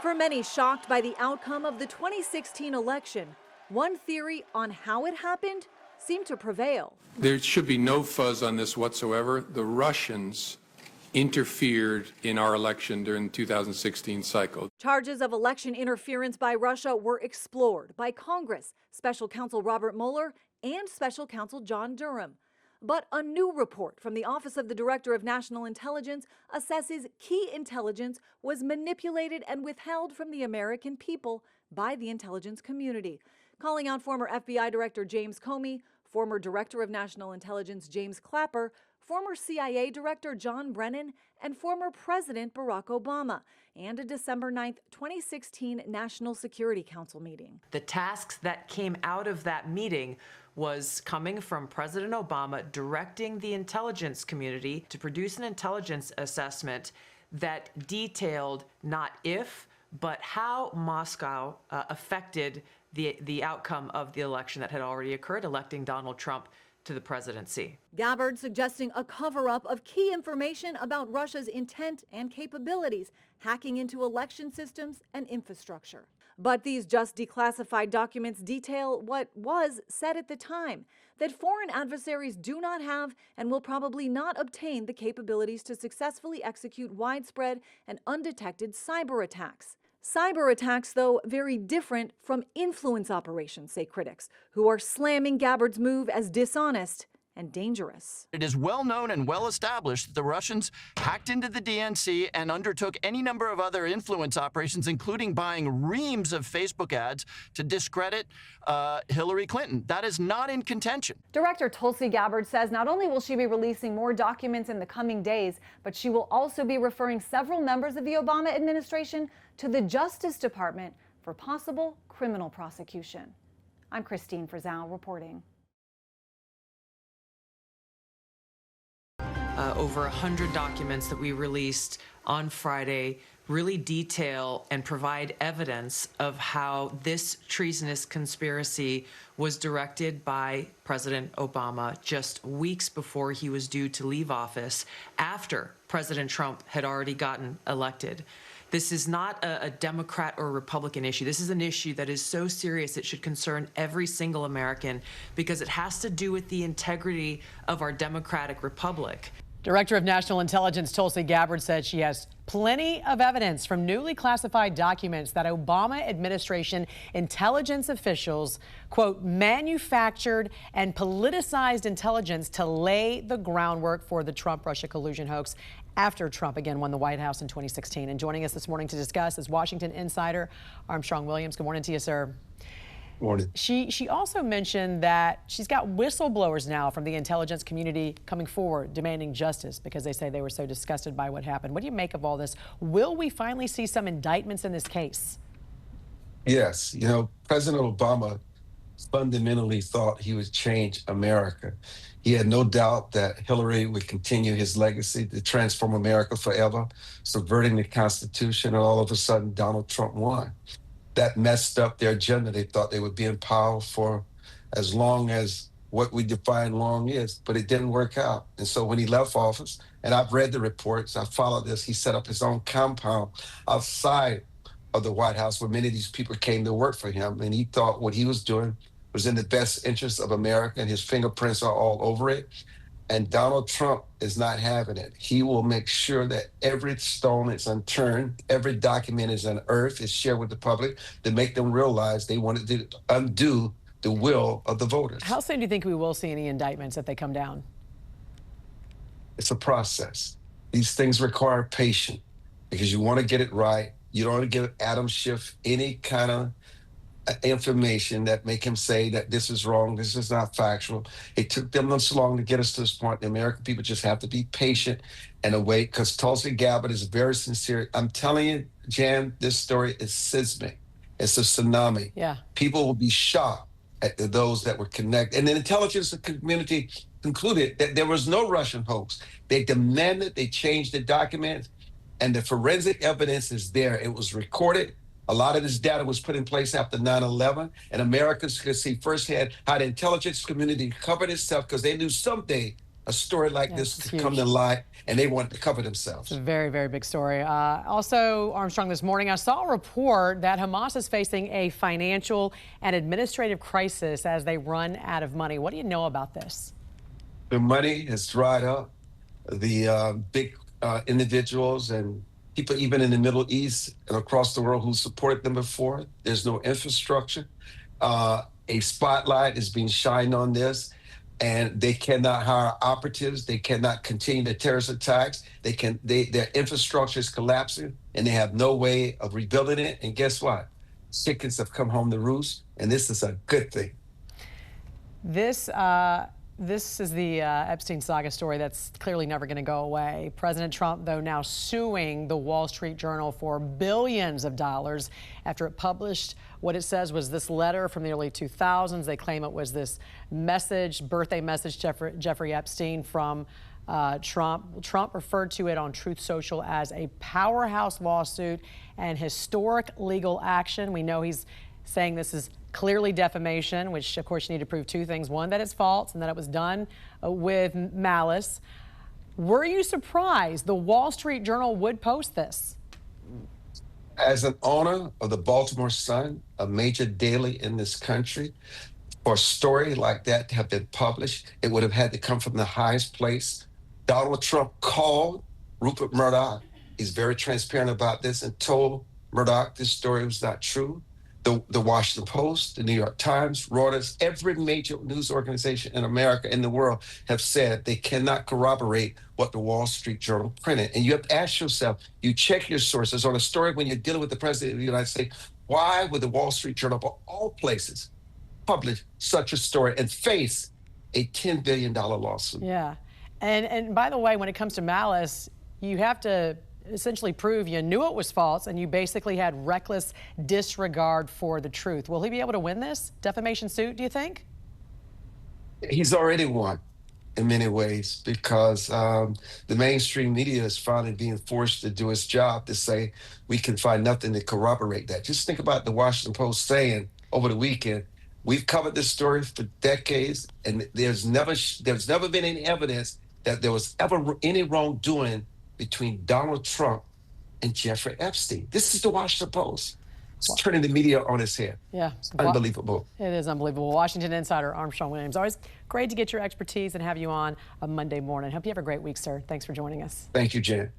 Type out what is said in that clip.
For many shocked by the outcome of the 2016 election, one theory on how it happened seemed to prevail. There should be no fuzz on this whatsoever. The Russians interfered in our election during the 2016 cycle. Charges of election interference by Russia were explored by Congress, Special Counsel Robert Mueller, and Special Counsel John Durham. But a new report from the Office of the Director of National Intelligence assesses key intelligence was manipulated and withheld from the American people by the intelligence community, calling out former FBI Director James Comey, former Director of National Intelligence James Clapper, former CIA Director John Brennan, and former President Barack Obama, and a December 9th, 2016 National Security Council meeting. The tasks that came out of that meeting was coming from President Obama directing the intelligence community to produce an intelligence assessment that detailed not if, but how Moscow affected the outcome of the election that had already occurred, electing Donald Trump to the presidency. Gabbard suggesting a cover-up of key information about Russia's intent and capabilities, hacking into election systems and infrastructure. But these just declassified documents detail what was said at the time, that foreign adversaries do not have and will probably not obtain the capabilities to successfully execute widespread and undetected cyber attacks. Cyber attacks, though, very different from influence operations, say critics, who are slamming Gabbard's move as dishonest and dangerous. It is well known and well established that the Russians hacked into the DNC and undertook any number of other influence operations, including buying reams of Facebook ads to discredit Hillary Clinton. That is not in contention. Director Tulsi Gabbard says not only will she be releasing more documents in the coming days, but she will also be referring several members of the Obama administration to the Justice Department for possible criminal prosecution. I'm Christine Frizzell reporting. Over 100 documents that we released on Friday really detail and provide evidence of how this treasonous conspiracy was directed by President Obama just weeks before he was due to leave office, after President Trump had already gotten elected. This is not a Democrat or Republican issue. This is an issue that is so serious it should concern every single American, because it has to do with the integrity of our democratic republic. Director of National Intelligence Tulsi Gabbard said she has plenty of evidence from newly classified documents that Obama administration intelligence officials, quote, manufactured and politicized intelligence to lay the groundwork for the Trump-Russia collusion hoax after Trump again won the White House in 2016. And joining us this morning to discuss is Washington insider Armstrong Williams. Good morning to you, sir. Morning. She also mentioned that she's got whistleblowers now from the intelligence community coming forward demanding justice because they say they were so disgusted by what happened. What do you make of all this? Will we finally see some indictments in this case? Yes. You know, President Obama fundamentally thought he would change America. He had no doubt that Hillary would continue his legacy to transform America forever, subverting the Constitution, and all of a sudden Donald Trump won. That messed up their agenda. They thought they would be in power for as long as what we define long is, but it didn't work out. And so when he left office, and I've read the reports, I followed this, he set up his own compound outside of the White House where many of these people came to work for him. And he thought what he was doing was in the best interest of America, and his fingerprints are all over it. And Donald Trump is not having it. He will make sure that every stone is unturned, every document is unearthed, is shared with the public to make them realize they wanted to undo the will of the voters. How soon do you think we will see any indictments if they come down? It's a process. These things require patience because you want to get it right. You don't want to give Adam Schiff any kind of information that make him say that this is wrong, this is not factual. It took them this long to get us to this point. The American people just have to be patient and wait, because Tulsi Gabbard is very sincere. I'm telling you, Jan, this story is seismic. It's a tsunami. Yeah. People will be shocked at those that were connected. And the intelligence community concluded that there was no Russian hoax. They demanded they change the documents, and the forensic evidence is there. It was recorded. A lot of this data was put in place after 9/11, and Americans could see firsthand how the intelligence community covered itself because they knew someday a story like Yeah, this it's to come huge. to light, and they wanted to cover themselves. It's a very, very big story. Also, Armstrong, this morning I saw a report that Hamas is facing a financial and administrative crisis as they run out of money. What do you know about this? The money has dried up. The big individuals and people, even in the Middle East and across the world, who supported them before, there's no infrastructure. A spotlight is being shined on this, and they cannot hire operatives. They cannot continue the terrorist attacks. Their infrastructure is collapsing, and they have no way of rebuilding it. And guess what? Chickens have come home to roost, and this is a good thing. This is the Epstein saga story that's clearly never going to go away. President Trump, though, now suing the Wall Street Journal for billions of dollars after it published what it says was this letter from the early 2000s. They claim it was this message, birthday message, Jeffrey Epstein from Trump. Trump referred to it on Truth Social as a powerhouse lawsuit and historic legal action. We know he's saying this is clearly defamation, which of course you need to prove two things. One, that it's false and that it was done with malice. Were you surprised the Wall Street Journal would post this? As an owner of the Baltimore Sun, a major daily in this country, for a story like that to have been published, it would have had to come from the highest place. Donald Trump called Rupert Murdoch. He's very transparent about this and told Murdoch this story was not true. The Washington Post, the New York Times, Reuters, every major news organization in America and the world have said they cannot corroborate what the Wall Street Journal printed. And you have to ask yourself, you check your sources on a story when you're dealing with the president of the United States, why would the Wall Street Journal, of all places, publish such a story and face a $10 billion lawsuit? Yeah. And by the way, when it comes to malice, you have to essentially prove you knew it was false and you basically had reckless disregard for the truth. Will he be able to win this defamation suit, do you think? He's already won in many ways because the mainstream media is finally being forced to do its job to say we can find nothing to corroborate that. Just think about the Washington Post saying over the weekend, we've covered this story for decades and there's never been any evidence that there was ever any wrongdoing between Donald Trump and Jeffrey Epstein. This is the Washington Post. It's turning the media on its head. Yeah. It's unbelievable. It is unbelievable. Washington insider Armstrong Williams. Always great to get your expertise and have you on a Monday morning. Hope you have a great week, sir. Thanks for joining us. Thank you, Jen.